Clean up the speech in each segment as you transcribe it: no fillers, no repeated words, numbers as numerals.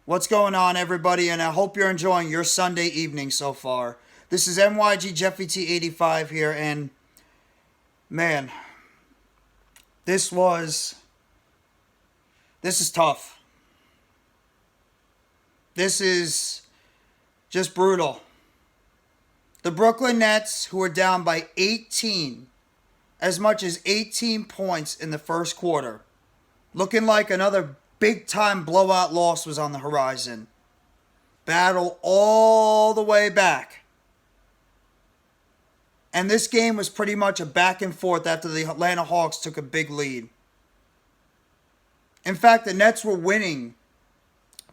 What's going on, everybody? And I hope you're enjoying your Sunday evening so far. This is NYG Jeffy T85 here, and man, this is tough. This is just brutal. The Brooklyn Nets, who are down by 18, as much as 18 points in the first quarter, looking like another big-time blowout loss was on the horizon. Battle all the way back. And this game was pretty much a back and forth after the Atlanta Hawks took a big lead. In fact, the Nets were winning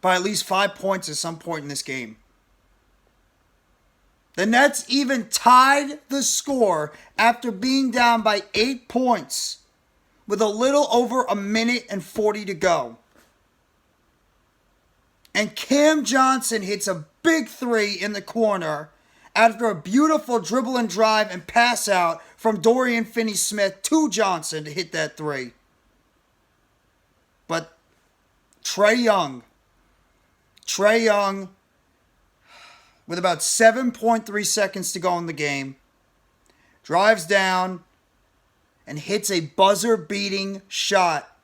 by at least 5 points at some point in this game. The Nets even tied the score after being down by 8 points with a little over a minute and 40 to go. And Cam Johnson hits a big three in the corner after a beautiful dribble and drive and pass out from Dorian Finney-Smith to Johnson to hit that three. But Trae Young, with about 7.3 seconds to go in the game, drives down and hits a buzzer-beating shot.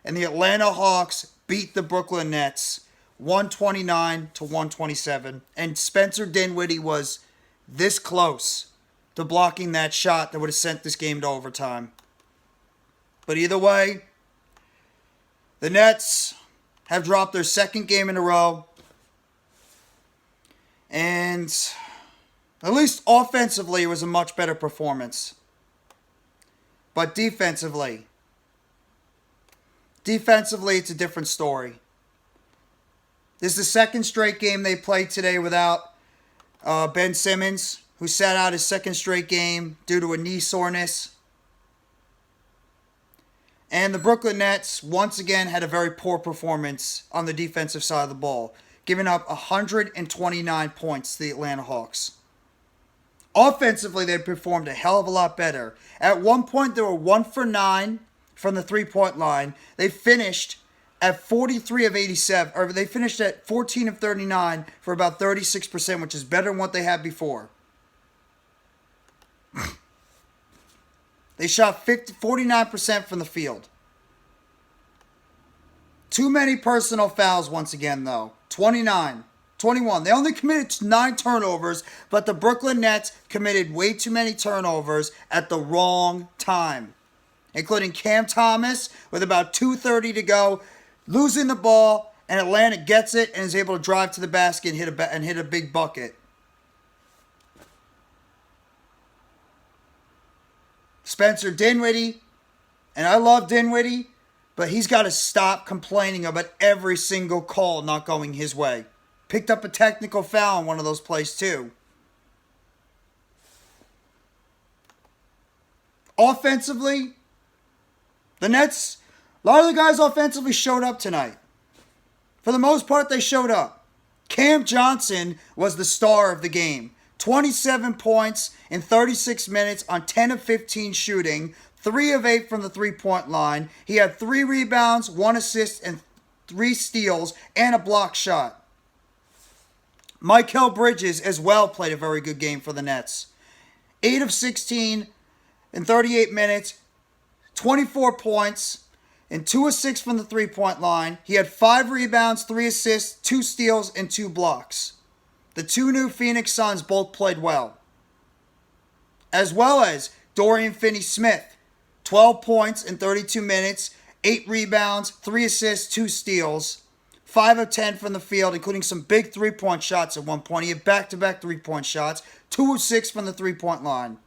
And the Atlanta Hawks beat the Brooklyn Nets 129-127. And Spencer Dinwiddie was this close to blocking that shot that would have sent this game to overtime. But either way, the Nets have dropped their second game in a row. And at least offensively, it was a much better performance. But defensively, it's a different story. This is the second straight game they played today without Ben Simmons, who sat out his second straight game due to a knee soreness. And the Brooklyn Nets, once again, had a very poor performance on the defensive side of the ball, giving up 129 points to the Atlanta Hawks. Offensively, they performed a hell of a lot better. At one point, they were 1 for 9 from the three-point line. They finished at 43 of 87, or they finished at 14 of 39 for about 36%, which is better than what they had before. They shot 49% from the field. Too many personal fouls once again, though. 21. They only committed 9 turnovers, but the Brooklyn Nets committed way too many turnovers at the wrong time, including Cam Thomas with about 2:30 to go, losing the ball, and Atlanta gets it and is able to drive to the basket and hit a big bucket. Spencer Dinwiddie, and I love Dinwiddie, but he's got to stop complaining about every single call not going his way. Picked up a technical foul on one of those plays too. Offensively, the Nets, a lot of the guys offensively showed up tonight. For the most part, they showed up. Cam Johnson was the star of the game. 27 points in 36 minutes on 10 of 15 shooting, 3 of 8 from the three-point line. He had 3 rebounds, 1 assist, and 3 steals, and a block shot. Mikal Bridges as well played a very good game for the Nets. 8 of 16 in 38 minutes, 24 points, and 2 of 6 from the three-point line. He had 5 rebounds, 3 assists, 2 steals, and 2 blocks. The 2 new Phoenix Suns both played well. As well as Dorian Finney-Smith. 12 points in 32 minutes, 8 rebounds, 3 assists, 2 steals. 5 of 10 from the field, including some big three-point shots at one point. He had back-to-back three-point shots. 2 of 6 from the three-point line.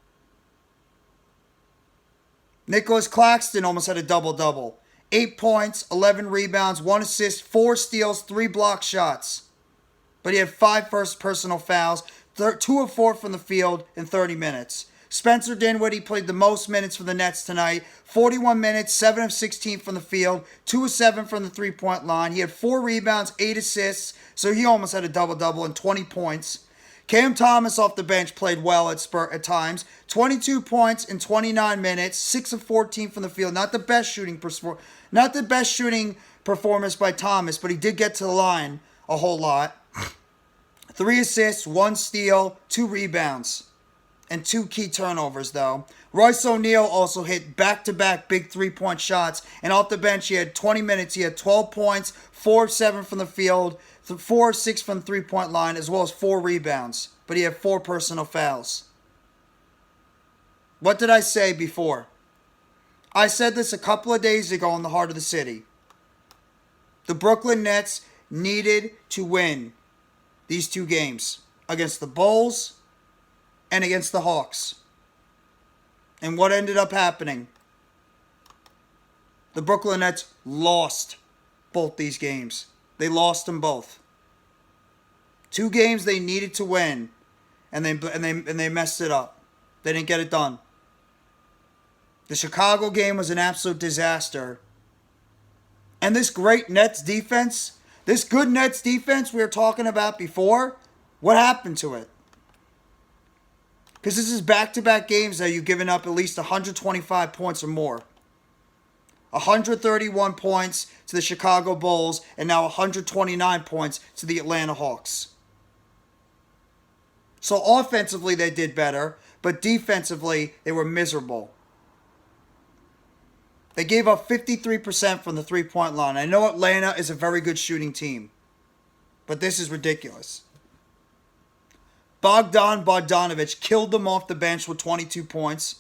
Nicholas Claxton almost had a double-double. 8 points, 11 rebounds, 1 assist, 4 steals, 3 block shots. But he had 5 first personal fouls, 2 of 4 from the field in 30 minutes. Spencer Dinwiddie played the most minutes for the Nets tonight. 41 minutes, 7 of 16 from the field, 2 of 7 from the three-point line. He had 4 rebounds, 8 assists, so he almost had a double-double and 20 points. Cam Thomas off the bench played well at times. 22 points in 29 minutes, 6 of 14 from the field. Not the best shooting performance by Thomas, but he did get to the line a whole lot. 3 assists, 1 steal, 2 rebounds, and 2 key turnovers, though. Royce O'Neal also hit back-to-back big 3-point shots. And off the bench, he had 20 minutes. He had 12 points, 4 of 7 from the field, 4 of 6 from the 3-point line, as well as 4 rebounds. But he had 4 personal fouls. What did I say before? I said this a couple of days ago in the heart of the city. The Brooklyn Nets needed to win these 2 games against the Bulls and against the Hawks. And what ended up happening? The Brooklyn Nets lost both these games. They lost them both. 2 games they needed to win, and they messed it up. They didn't get it done. The Chicago game was an absolute disaster. And this great Nets defense, this good Nets defense we were talking about before, what happened to it? Because this is back-to-back games that you've given up at least 125 points or more. 131 points to the Chicago Bulls, and now 129 points to the Atlanta Hawks. So offensively they did better, but defensively they were miserable. They gave up 53% from the 3-point line. I know Atlanta is a very good shooting team, but this is ridiculous. Bogdanovich killed them off the bench with 22 points.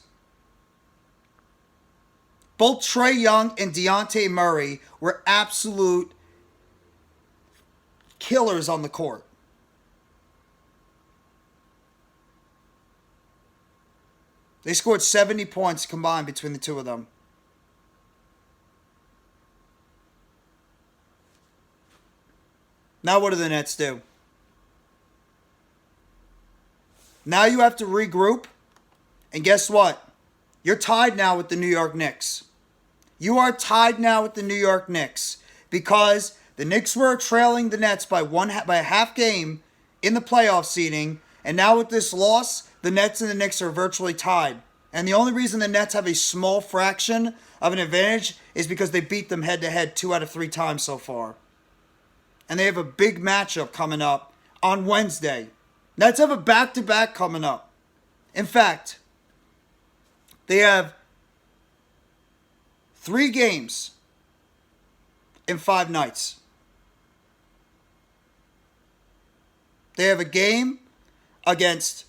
Both Trae Young and Dejounte Murray were absolute killers on the court. They scored 70 points combined between the 2 of them. Now what do the Nets do? Now you have to regroup. And guess what? You're tied now with the New York Knicks. You are tied now with the New York Knicks. Because the Knicks were trailing the Nets by a half game in the playoff seeding. And now with this loss, the Nets and the Knicks are virtually tied. And the only reason the Nets have a small fraction of an advantage is because they beat them head-to-head 2 out of 3 times so far. And they have a big matchup coming up on Wednesday. Nets have a back-to-back coming up. In fact, they have 3 games in 5 nights. They have a game against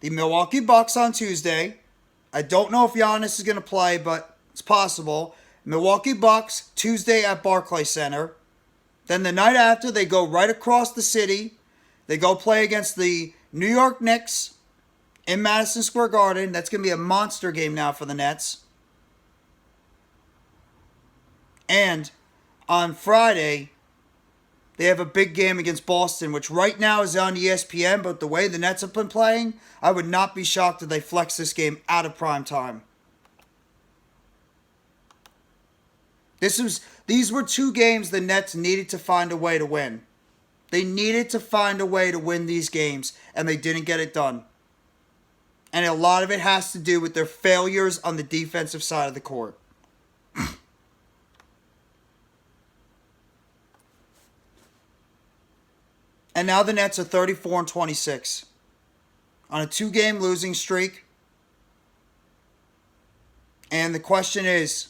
the Milwaukee Bucks on Tuesday. I don't know if Giannis is going to play, but it's possible. Milwaukee Bucks, Tuesday at Barclays Center. Then the night after, they go right across the city. They go play against the New York Knicks in Madison Square Garden. That's going to be a monster game now for the Nets. And on Friday, they have a big game against Boston, which right now is on ESPN. But the way the Nets have been playing, I would not be shocked if they flex this game out of prime time. These were 2 games the Nets needed to find a way to win. They needed to find a way to win these games, and they didn't get it done. And a lot of it has to do with their failures on the defensive side of the court. And now the Nets are 34-26 on a 2-game losing streak. And the question is,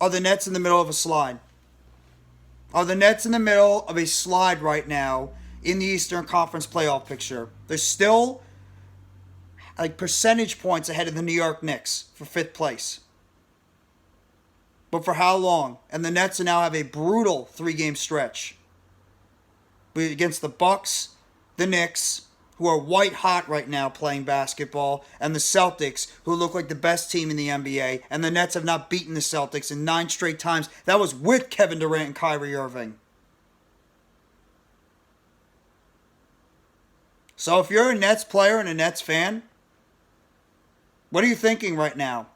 are the Nets in the middle of a slide? Are the Nets in the middle of a slide right now in the Eastern Conference playoff picture? They're still like percentage points ahead of the New York Knicks for 5th place. But for how long? And the Nets now have a brutal 3-game stretch against the Bucks, the Knicks, who are white hot right now playing basketball, and the Celtics, who look like the best team in the NBA, and the Nets have not beaten the Celtics in 9 straight times. That was with Kevin Durant and Kyrie Irving. So if you're a Nets player and a Nets fan, what are you thinking right now?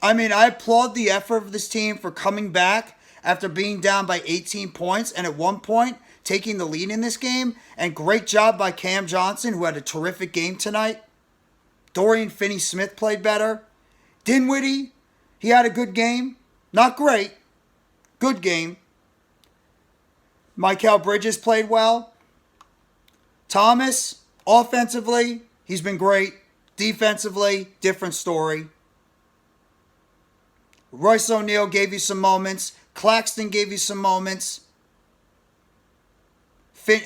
I mean, I applaud the effort of this team for coming back after being down by 18 points, and at one point taking the lead in this game. And great job by Cam Johnson, who had a terrific game tonight. Dorian Finney-Smith played better. Dinwiddie, He had a good game. Not great. Good game. Mikal Bridges played well. Thomas, offensively, he's been great. Defensively, different story. Royce O'Neal gave you some moments. Claxton gave you some moments. These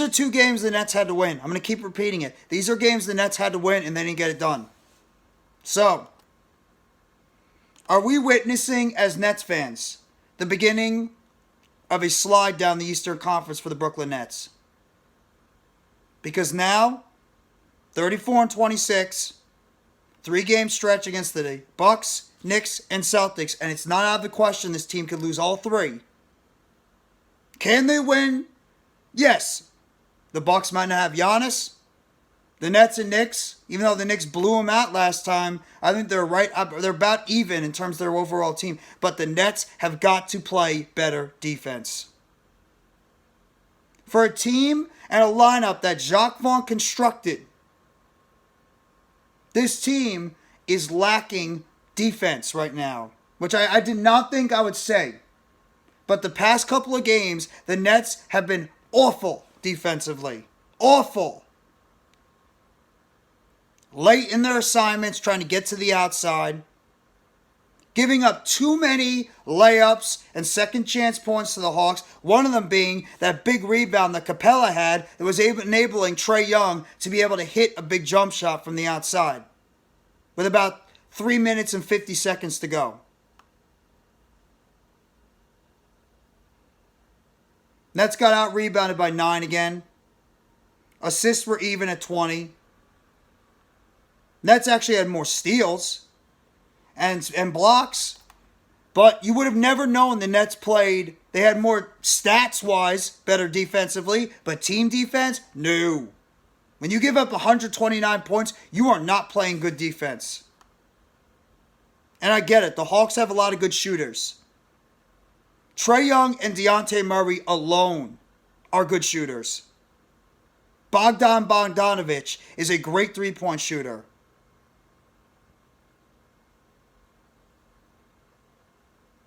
are two games the Nets had to win. I'm going to keep repeating it. These are games the Nets had to win and they didn't get it done. So, are we witnessing, as Nets fans, the beginning of a slide down the Eastern Conference for the Brooklyn Nets? Because now, 34-26, 3-game stretch against the Bucks, Knicks, and Celtics, and it's not out of the question this team could lose all 3. Can they win? Yes. The Bucks might not have Giannis. The Nets and Knicks, even though the Knicks blew them out last time, I think they're they're about even in terms of their overall team. But the Nets have got to play better defense. For a team and a lineup that Jacques Vaughn constructed, this team is lacking defense right now, which I did not think I would say. But the past couple of games, the Nets have been awful defensively. Awful. Late in their assignments, trying to get to the outside. Giving up too many layups and second chance points to the Hawks. One of them being that big rebound that Capella had that was enabling Trae Young to be able to hit a big jump shot from the outside. With about 3 minutes and 50 seconds to go. Nets got out-rebounded by 9 again. Assists were even at 20. Nets actually had more steals and blocks. But you would have never known the Nets played. They had more stats-wise better defensively. But team defense? No. When you give up 129 points, you are not playing good defense. And I get it. The Hawks have a lot of good shooters. Trae Young and Dejounte Murray alone are good shooters. Bogdan Bogdanovic is a great three-point shooter.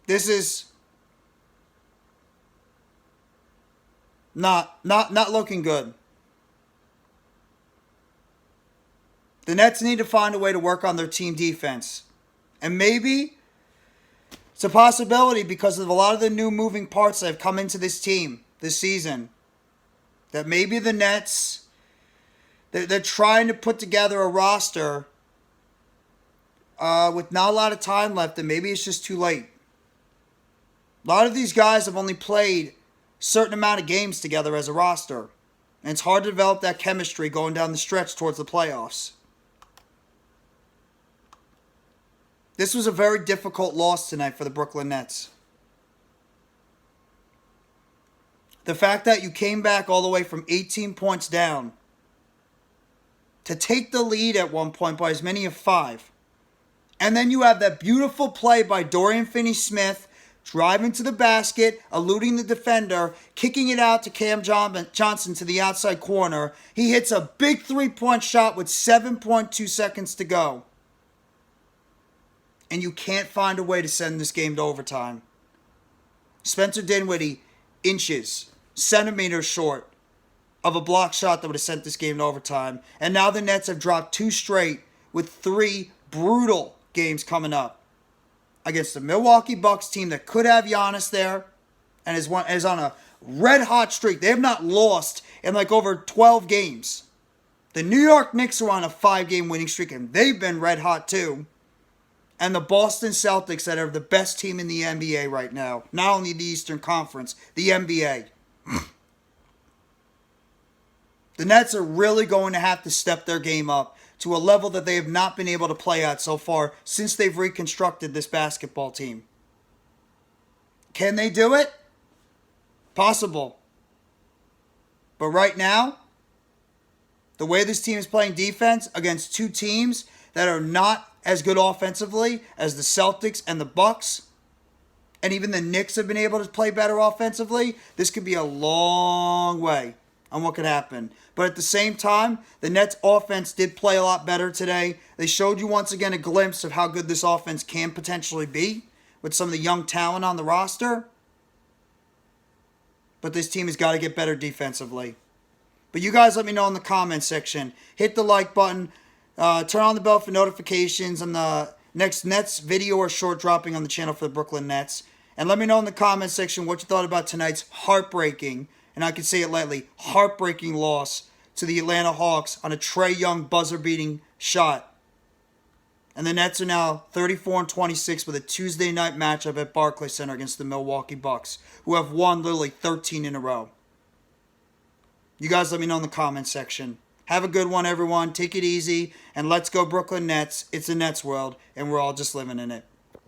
This is not looking good. The Nets need to find a way to work on their team defense. And maybe it's a possibility because of a lot of the new moving parts that have come into this team this season. That maybe the Nets, they're trying to put together a roster with not a lot of time left, and maybe it's just too late. A lot of these guys have only played a certain amount of games together as a roster. And it's hard to develop that chemistry going down the stretch towards the playoffs. This was a very difficult loss tonight for the Brooklyn Nets. The fact that you came back all the way from 18 points down to take the lead at one point by as many as 5. And then you have that beautiful play by Dorian Finney-Smith driving to the basket, eluding the defender, kicking it out to Cam Johnson to the outside corner. He hits a big three-point shot with 7.2 seconds to go. And you can't find a way to send this game to overtime. Spencer Dinwiddie, inches, centimeters short of a block shot that would have sent this game to overtime. And now the Nets have dropped 2 straight with 3 brutal games coming up. Against the Milwaukee Bucks team that could have Giannis there and is on a red-hot streak. They have not lost in like over 12 games. The New York Knicks are on a 5-game winning streak and they've been red-hot too. And the Boston Celtics that are the best team in the NBA right now. Not only the Eastern Conference, the NBA. The Nets are really going to have to step their game up to a level that they have not been able to play at so far since they've reconstructed this basketball team. Can they do it? Possible. But right now, the way this team is playing defense against 2 teams that are not as good offensively as the Celtics and the Bucks, and even the Knicks have been able to play better offensively, this could be a long way on what could happen. But at the same time, the Nets offense did play a lot better today. They showed you once again a glimpse of how good this offense can potentially be with some of the young talent on the roster. But this team has got to get better defensively. But you guys let me know in the comments section. Hit the like button. Turn on the bell for notifications on the next Nets video or short dropping on the channel for the Brooklyn Nets. And let me know in the comments section what you thought about tonight's heartbreaking, and I can say it lightly, heartbreaking loss to the Atlanta Hawks on a Trae Young buzzer-beating shot. And the Nets are now 34-26 with a Tuesday night matchup at Barclays Center against the Milwaukee Bucks, who have won literally 13 in a row. You guys let me know in the comments section. Have a good one, everyone. Take it easy, and let's go Brooklyn Nets. It's a Nets world, and we're all just living in it.